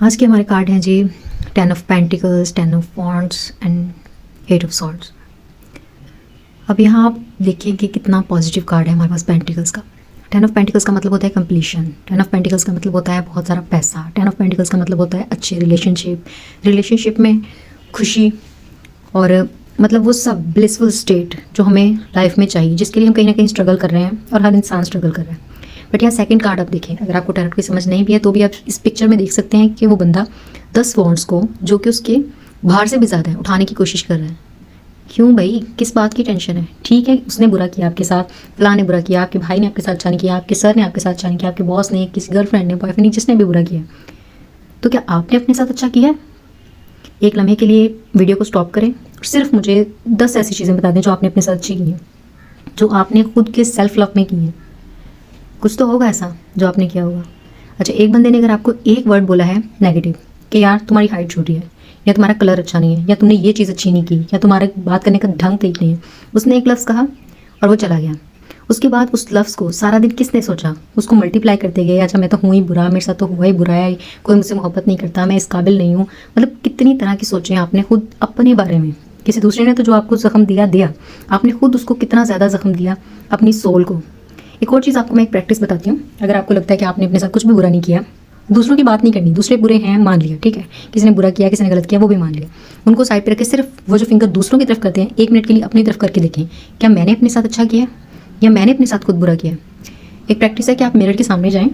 आज के हमारे कार्ड हैं जी 10 of pentacles, 10 of wands and 8 of swords. अब यहाँ आप देखिए कि कितना पॉजिटिव कार्ड है हमारे पास पेंटिकल्स का। 10 ऑफ पेंटिकल्स का मतलब होता है कंप्लीशन। 10 ऑफ पेंटिकल्स का मतलब होता है बहुत सारा पैसा। 10 ऑफ पेंटिकल्स का मतलब होता है अच्छे रिलेशनशिप में खुशी और मतलब वो सब ब्लिसफुल स्टेट जो हमें लाइफ में चाहिए, जिसके लिए हम कहीं ना कहीं स्ट्रगल कर रहे हैं और हर इंसान स्ट्रगल कर रहा है। बट यहाँ सेकंड कार्ड आप देखें, अगर आपको टैरोट की समझ नहीं भी है तो भी आप इस पिक्चर में देख सकते हैं कि वो बंदा 10 वॉन्ड्स को, जो कि उसके बाहर से भी ज़्यादा है, उठाने की कोशिश कर रहा है। क्यों भाई, किस बात की टेंशन है? ठीक है, उसने बुरा किया आपके साथ, फलां ने बुरा किया, आपके भाई ने आपके साथ अच्छा नहीं किया, आपके सर ने आपके साथ अच्छा नहीं किया, आपके बॉस ने, किसी गर्लफ्रेंड ने, बॉयफ्रेंड ने, जिसने भी बुरा किया, तो क्या आपने अपने साथ अच्छा किया? एक लम्हे के लिए वीडियो को स्टॉप करें और सिर्फ मुझे 10 ऐसी चीज़ें बता दें जो आपने अपने साथ अच्छी की हैं, जो आपने खुद के सेल्फ लव में की हैं। कुछ तो होगा ऐसा जो आपने किया होगा। अच्छा, एक बंदे ने अगर आपको एक वर्ड बोला है नेगेटिव कि यार तुम्हारी हाइट छोटी है, या तुम्हारा कलर अच्छा नहीं है, या तुमने ये चीज़ अच्छी नहीं की, या तुम्हारा बात करने का ढंग ठीक नहीं है, उसने एक लफ्ज़ कहा और वो चला गया। उसके बाद उस लफ्ज़ को सारा दिन किसने सोचा? उसको मल्टीप्लाई करते गए, अच्छा मैं तो हूँ ही बुरा, मेरे साथ तो हुआ ही बुरा है, कोई मुझसे मोहब्बत नहीं करता, मैं इस काबिल नहीं हूँ। मतलब कितनी तरह की सोचें आपने खुद अपने बारे में। किसी दूसरे ने तो जो आपको ज़ख्म दिया, आपने खुद उसको कितना ज़्यादा ज़ख्म दिया अपनी सोल को। एक और चीज़ आपको मैं एक प्रैक्टिस बताती हूँ। अगर आपको लगता है कि आपने अपने साथ कुछ भी बुरा नहीं किया, दूसरों की बात नहीं करनी, दूसरे बुरे हैं मान लिया, ठीक है, किसी ने बुरा किया, किसी ने गलत किया, वो भी मान लिया, उनको साइड पे रख के सिर्फ वो जो फिंगर दूसरों की तरफ करते हैं, 1 मिनट के लिए अपनी तरफ करके देखें, क्या मैंने अपने साथ अच्छा किया या मैंने अपने साथ खुद बुरा किया। एक प्रैक्टिस है कि आप मिरर के सामने जाएं,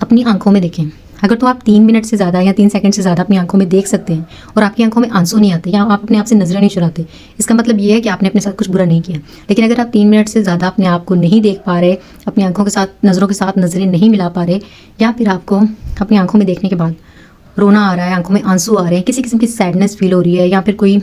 अपनी आंखों में देखें। अगर तो आप 3 मिनट से ज़्यादा या 3 सेकंड से ज़्यादा अपनी आंखों में देख सकते हैं और आपकी आंखों में आंसू नहीं आते या आप अपने आप से नजरें नहीं चुराते, इसका मतलब ये है कि आपने अपने साथ कुछ बुरा नहीं किया। लेकिन अगर आप 3 मिनट से ज़्यादा अपने आप को नहीं देख पा रहे, अपनी आंखों के साथ नज़रों के साथ नज़रें नहीं मिला पा रहे, या फिर आपको अपनी आंखों में देखने के बाद रोना आ रहा है, आंखों में आंसू आ रहे हैं, किसी किस्म की सैडनेस फील हो रही है, या फिर कोई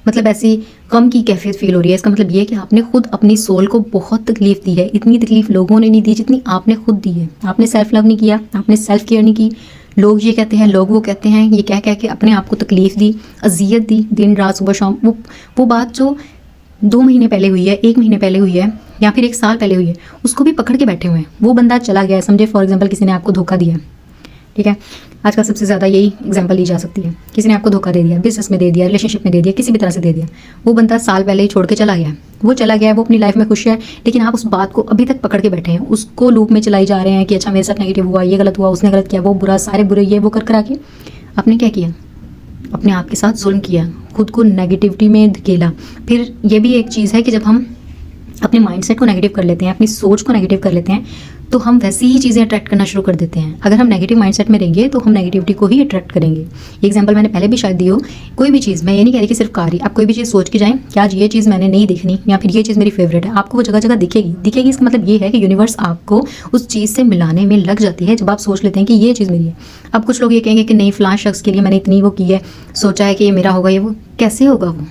मतलब ऐसी गम की कैफियत फील हो रही है, इसका मतलब ये है कि आपने खुद अपनी सोल को बहुत तकलीफ दी है। इतनी तकलीफ लोगों ने नहीं दी जितनी आपने खुद दी है। आपने सेल्फ लव नहीं किया, आपने सेल्फ केयर नहीं की। लोग ये कहते हैं, लोग वो कहते हैं, ये कह के अपने आप को तकलीफ दी, अजियत दी, दिन रात सुबह शाम। वो बात जो 2 महीने पहले हुई है, 1 महीने पहले हुई है, या फिर 1 साल पहले हुई है, उसको भी पकड़ के बैठे हुए हैं। वो बंदा चला गया है, समझे फॉर एग्जाम्पल किसी ने आपको धोखा दिया, ठीक है, आजकल सबसे ज़्यादा यही एग्जांपल ली जा सकती है। किसी ने आपको धोखा दे दिया, बिजनेस में दे दिया, रिलेशनशिप में दे दिया, किसी भी तरह से दे दिया। वो बंदा साल पहले ही छोड़ के चला गया, वो चला गया, वो अपनी लाइफ में खुश है, लेकिन आप उस बात को अभी तक पकड़ के बैठे हैं, उसको लूप में चलाई जा रहे हैं कि अच्छा मेरे साथ नेगेटिव हुआ, ये गलत हुआ, उसने गलत किया, वो बुरा, सारे बुरे, ये वो कर आके आपने क्या किया? अपने आप के साथ जुल्म किया, खुद को नेगेटिविटी में धकेला। फिर ये भी एक चीज़ है कि जब हम अपने माइंडसेट को नेगेटिव कर लेते हैं, अपनी सोच को नेगेटिव कर लेते हैं, तो हम वैसी ही चीज़ें अट्रैक्ट करना शुरू कर देते हैं। अगर हम नेगेटिव माइंडसेट में रहेंगे तो हम नेगेटिविटी को ही अट्रैक्ट करेंगे। ये एग्जांपल मैंने पहले भी शायद दी हो। कोई भी चीज़, मैं ये नहीं कह रही कि सिर्फ कार ही, आप कोई भी चीज़ सोच के जाएं कि आज ये चीज़ मैंने नहीं देखनी, या फिर ये चीज़ मेरी फेवरेट है, आपको वो जगह जगह दिखेगी। इसका मतलब ये है कि यूनिवर्स आपको उस चीज़ से मिलाने में लग जाती है जब आप सोच लेते हैं कि ये चीज़ मेरी है। अब कुछ लोग ये कहेंगे कि नहीं, फलां शख्स के लिए मैंने इतनी वो की है, सोचा है कि ये मेरा होगा, ये वो। कैसे होगा वो,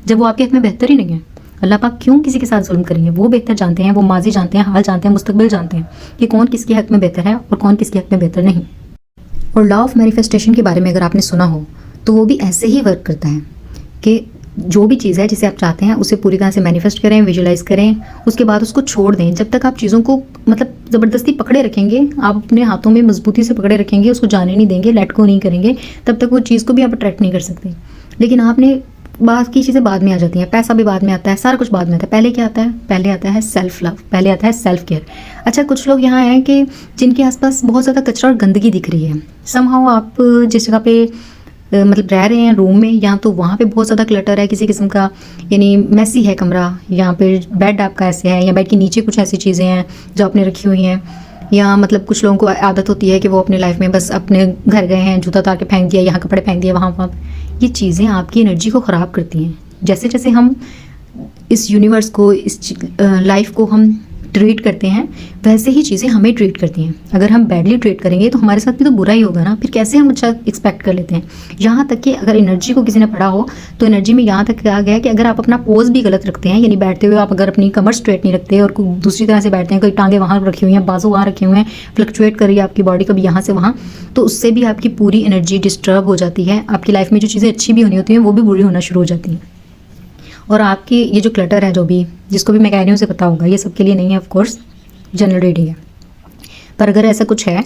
जब वो आपके हक में बेहतर ही नहीं है? अल्लाह पाक क्यों किसी के साथ जुल्म करेंगे? वो बेहतर जानते हैं, वो माजी जानते हैं, हाल जानते हैं, मुस्तकबिल जानते हैं कि कौन किसके हक में बेहतर है और कौन किसके हक में बेहतर नहीं। और लॉ ऑफ मैनिफेस्टेशन के बारे में अगर आपने सुना हो तो वो भी ऐसे ही वर्क करता है कि जो भी चीज़ है जिसे आप चाहते हैं उसे पूरी तरह से मैनिफेस्ट करें, विजुलाइज करें, उसके बाद उसको छोड़ दें। जब तक आप चीज़ों को मतलब ज़बरदस्ती पकड़े रखेंगे, आप अपने हाथों में मजबूती से पकड़े रखेंगे, उसको जाने नहीं देंगे, लेट गो नहीं करेंगे, तब तक वो चीज़ को भी आप अट्रैक्ट नहीं कर सकते। लेकिन आपने बाकी चीज़ें बाद में आ जाती हैं, पैसा भी बाद में आता है, सारा कुछ बाद में आता है। पहले क्या आता है? पहले आता है सेल्फ लव, पहले आता है सेल्फ केयर। अच्छा, कुछ लोग यहाँ हैं कि जिनके आसपास बहुत ज़्यादा कचरा और गंदगी दिख रही है। समहाउ आप जिस जगह पे मतलब रह रहे हैं रूम में, या तो वहाँ पे बहुत ज़्यादा क्लटर है किसी किस्म का, यानी मैसी है कमरा, यहाँ पे बेड आपका ऐसे है, या बेड के नीचे कुछ ऐसी चीज़ें हैं जो आपने रखी हुई हैं, या मतलब कुछ लोगों को आदत होती है कि वो अपने लाइफ में बस अपने घर गए हैं, जूता उतार के फेंक दिया, यहाँ कपड़े फेंक दिया, वहाँ। ये चीज़ें आपकी एनर्जी को ख़राब करती हैं। जैसे जैसे हम इस यूनिवर्स को, इस लाइफ को हम ट्रीट करते हैं, वैसे ही चीज़ें हमें ट्रीट करती हैं। अगर हम बैडली ट्रीट करेंगे तो हमारे साथ भी तो बुरा ही होगा ना, फिर कैसे हम अच्छा एक्सपेक्ट कर लेते हैं। यहाँ तक कि अगर एनर्जी को किसी ने पढ़ा हो तो एनर्जी में यहाँ तक कहा गया है कि अगर आप अपना पोज भी गलत रखते हैं, यानी बैठते हुए आप अगर अपनी कमर स्ट्रेट नहीं रखते और दूसरी तरह से बैठते हैं, कोई टांगे वहाँ रखी हुई हैं, बाजू वहाँ रखे हुए हैं, फ्लक्चुएट कर रही है आपकी बॉडी कभी यहाँ से वहाँ, तो उससे भी आपकी पूरी एनर्जी डिस्टर्ब हो जाती है। आपकी लाइफ में जो चीज़ें अच्छी भी होनी होती हैं वो भी बुरी होना शुरू हो जाती हैं। और आपकी ये जो क्लटर है, जो भी जिसको भी मैं कह रही हूँ उसे पता होगा, ये सबके लिए नहीं है, ऑफ कोर्स जनरल रीडिंग है। पर अगर ऐसा कुछ है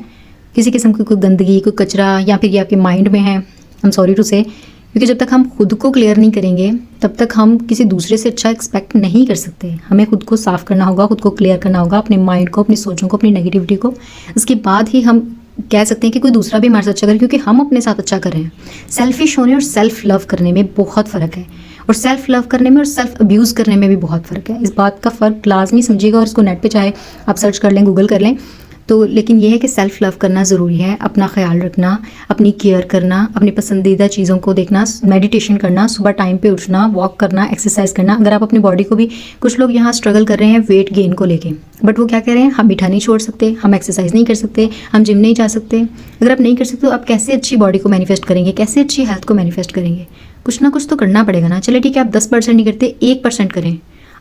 किसी किस्म की कोई गंदगी, कोई कचरा या फिर ये आपके माइंड में है, आई एम सॉरी टू से, क्योंकि जब तक हम खुद को क्लियर नहीं करेंगे तब तक हम किसी दूसरे से अच्छा एक्सपेक्ट नहीं कर सकते। हमें खुद को साफ़ करना होगा, खुद को क्लियर करना होगा, अपने माइंड को, अपनी सोचों को, अपनी नेगेटिविटी को। उसके बाद ही हम कह सकते हैं कि कोई दूसरा भी हमारे साथ अच्छा करे, क्योंकि हम अपने साथ अच्छा कर रहे हैं। सेल्फिश होने और सेल्फ लव करने में बहुत फ़र्क है, और सेल्फ लव करने में और सेल्फ अब्यूज़ करने में भी बहुत फ़र्क है। इस बात का फ़र्क लाजमी समझिएगा, और इसको नेट पे चाहे आप सर्च कर लें, गूगल कर लें तो। लेकिन यह है कि सेल्फ लव करना ज़रूरी है, अपना ख्याल रखना, अपनी केयर करना, अपनी पसंदीदा चीज़ों को देखना, मेडिटेशन करना, सुबह टाइम पे उठना, वॉक करना, एक्सरसाइज करना। अगर आप अपनी बॉडी को भी, कुछ लोग यहाँ स्ट्रगल कर रहे हैं वेट गेन को लेके, बट वो क्या कह रहे हैं, हम मीठा नहीं छोड़ सकते, हम एक्सरसाइज नहीं कर सकते, हम जिम नहीं जा सकते। अगर आप नहीं कर सकते तो आप कैसे अच्छी बॉडी को मैनिफेस्ट करेंगे, कैसे अच्छी हेल्थ को मैनिफेस्ट करेंगे? कुछ ना कुछ तो करना पड़ेगा ना। चले ठीक है, आप 10% नहीं करते, 1% करें।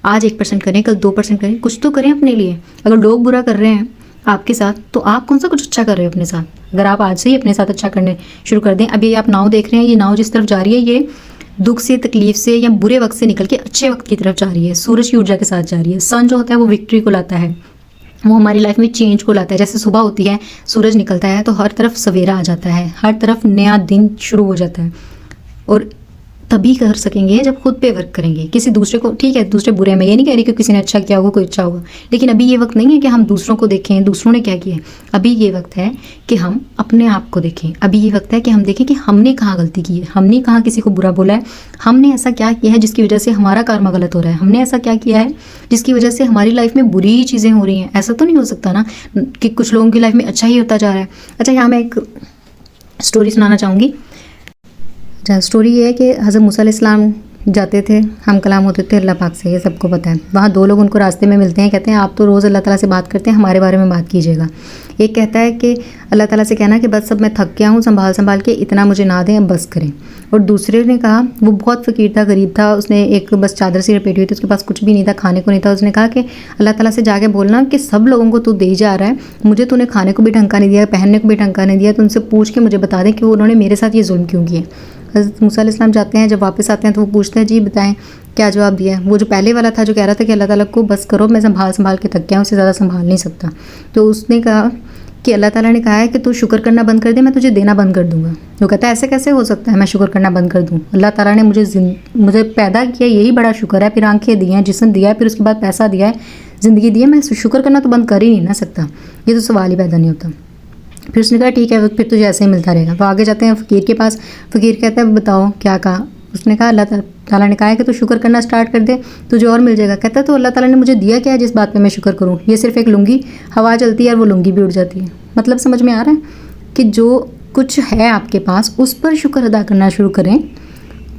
आज 1% करें, कल 2% करें, कुछ तो करें अपने लिए। अगर लोग बुरा कर रहे हैं आपके साथ तो आप कौन सा कुछ अच्छा कर रहे हो अपने साथ? अगर आप आज से ही अपने साथ अच्छा करने शुरू कर दें। अभी आप नाव देख रहे हैं, ये नाव जिस तरफ जा रही है, ये दुख से, तकलीफ से या बुरे वक्त से निकल के अच्छे वक्त की तरफ जा रही है, सूरज की ऊर्जा के साथ जा रही है। सन जो होता है वो विक्ट्री को लाता है, वो हमारी लाइफ में चेंज को लाता है। जैसे सुबह होती है, सूरज निकलता है तो हर तरफ सवेरा आ जाता है, हर तरफ नया दिन शुरू हो जाता है। और तभी कर सकेंगे जब खुद पे वर्क करेंगे। किसी दूसरे को, ठीक है दूसरे बुरे, मैं ये नहीं कह रही कि किसी ने अच्छा किया होगा, कोई अच्छा होगा, लेकिन अभी ये वक्त नहीं है कि हम दूसरों को देखें दूसरों ने क्या किया है। अभी ये वक्त है कि हम अपने आप को देखें। अभी ये वक्त है कि हम देखें कि हमने कहाँ गलती की है, हमने कहाँ किसी को बुरा बोला है, हमने ऐसा क्या किया है जिसकी वजह से हमारा कर्म गलत हो रहा है, हमने ऐसा क्या किया है जिसकी वजह से हमारी लाइफ में बुरी चीज़ें हो रही हैं। ऐसा तो नहीं हो सकता ना कि कुछ लोगों की लाइफ में अच्छा ही होता जा रहा है। अच्छा, यहाँ मैं एक स्टोरी सुनाना चाहूँगी। स्टोरी ये है कि हज़रत मूसा अलैहिस्सलाम जाते थे, हम कलाम होते थे अल्लाह पाक से, ये सबको पता है। वहाँ दो लोग उनको रास्ते में मिलते हैं, कहते हैं आप तो रोज़ अल्लाह ताला से बात करते हैं, हमारे बारे में बात कीजिएगा। एक कहता है कि अल्लाह ताला से कहना कि बस अब मैं थक गया हूँ, संभाल के इतना मुझे ना दें, अब बस करें। और दूसरे ने कहा, वो बहुत फ़कीर था, गरीब था, उसने एक बस चादर सी लपेटी हुई थी, उसके पास कुछ भी नहीं था, खाने को नहीं था। उसने कहा कि अल्लाह ताला से जाके बोलना कि सब लोगों को तू दे जा रहा है, मुझे तूने खाने को भी ढंग का नहीं दिया, पहनने को भी ढंग का नहीं दिया, तो उनसे पूछ के मुझे बता दें कि उन्होंने मेरे साथ ये जुल्म क्यों किए। हज़रत मूसा अलैहिस्सलाम जाते हैं, जब वापस आते हैं तो वो पूछते हैं जी बताएं क्या जवाब दिया है। वो जो पहले वाला था जो कह रहा था कि अल्लाह ताला को बस करो, मैं संभाल के थक गया हूँ, उससे ज़्यादा संभाल नहीं सकता, तो उसने कहा कि अल्लाह ताला ने कहा है कि तू शुक्र करना बंद कर दे, मैं तुझे देना बंद कर दूंगा। वो कहता है ऐसे कैसे हो सकता है मैं शुक्र करना बंद कर दूँ? अल्लाह ताला ने मुझे पैदा किया, यही बड़ा शुक्र है, फिर आंखें दी हैं, जिस्म दिया है, फिर उसके बाद पैसा दिया है, ज़िंदगी दी है, मैं शुक्र करना तो बंद कर ही नहीं ना सकता। ये तो सवाल ही पैदा नहीं होता। फिर उसने कहा ठीक है, फिर तुझे ऐसे ही मिलता रहेगा। वो आगे जाते हैं फ़कीर के पास। फ़कीर कहता है बताओ क्या कहा? उसने कहा अल्लाह ताला ने कहा है कि तू शुक्र करना स्टार्ट कर दे, तुझे और मिल जाएगा। कहता है तो अल्लाह ताला ने मुझे दिया क्या है जिस बात पे मैं शुक्र करूँ? ये सिर्फ एक लुंगी, हवा चलती है और वो लुंगी भी उड़ जाती है। मतलब समझ में आ रहा है कि जो कुछ है आपके पास उस पर शुक्र अदा करना शुरू करें,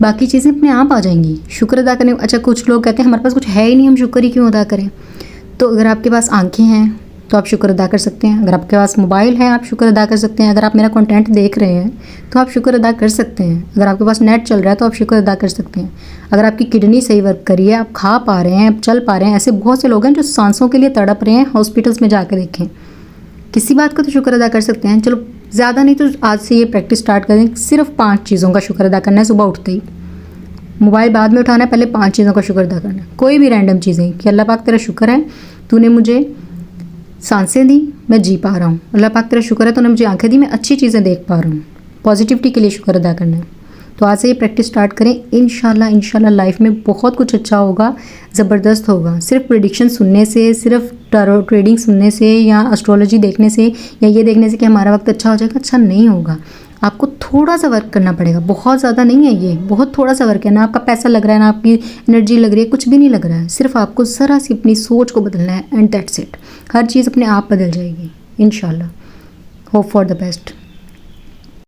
बाकी चीज़ें अपने आप आ जाएंगी। शुक्र अदा करने, अच्छा कुछ लोग कहते हैं हमारे पास कुछ है ही नहीं, हम शुक्र ही क्यों अदा करें? तो अगर आपके पास आंखें हैं तो आप शुक्र अदा कर सकते हैं, अगर आपके पास मोबाइल है आप शुक्र अदा कर सकते हैं, अगर आप मेरा कंटेंट देख रहे हैं तो आप शुक्र अदा कर सकते हैं, अगर आपके पास नेट चल रहा है तो आप शुक्र अदा कर सकते हैं, अगर आपकी किडनी सही वर्क कर रही है, आप खा पा रहे हैं, आप चल पा रहे हैं। ऐसे बहुत से लोग हैं जो सांसों के लिए तड़प रहे हैं, हॉस्पिटल्स में जाकर देखें, किसी बात का तो शुक्र अदा कर सकते हैं। चलो ज़्यादा नहीं तो आज से ये प्रैक्टिस स्टार्ट कर दें, सिर्फ 5 चीज़ों का शुक्र अदा करना है सुबह उठते ही। मोबाइल बाद में उठाना है, पहले 5 चीज़ों का शुक्र अदा करना है, कोई भी रैंडम चीज़ें कि अल्लाह पाक तेरा शुक्र है, तूने मुझे सांसें दी, मैं जी पा रहा हूँ। अल्लाह पाक तेरा शुक्र है, तूने मुझे आंखें दी, मैं अच्छी चीज़ें देख पा रहा हूँ। पॉजिटिविटी के लिए शुक्र अदा करना है। तो आज से ये प्रैक्टिस स्टार्ट करें, इंशाल्लाह लाइफ में बहुत कुछ अच्छा होगा, ज़बरदस्त होगा। सिर्फ प्रेडिक्शन सुनने से, सिर्फ टारो ट्रेडिंग सुनने से या एस्ट्रोलॉजी देखने से या ये देखने से कि हमारा वक्त अच्छा हो जाएगा, अच्छा नहीं होगा। आपको थोड़ा सा वर्क करना पड़ेगा, बहुत ज़्यादा नहीं है, ये बहुत थोड़ा सा वर्क है। ना आपका पैसा लग रहा है, ना आपकी एनर्जी लग रही है, कुछ भी नहीं लग रहा है। सिर्फ आपको ज़रा सी अपनी सोच को बदलना है एंड दैट्स इट। हर चीज़ अपने आप बदल जाएगी इंशाल्लाह। Hope for the best.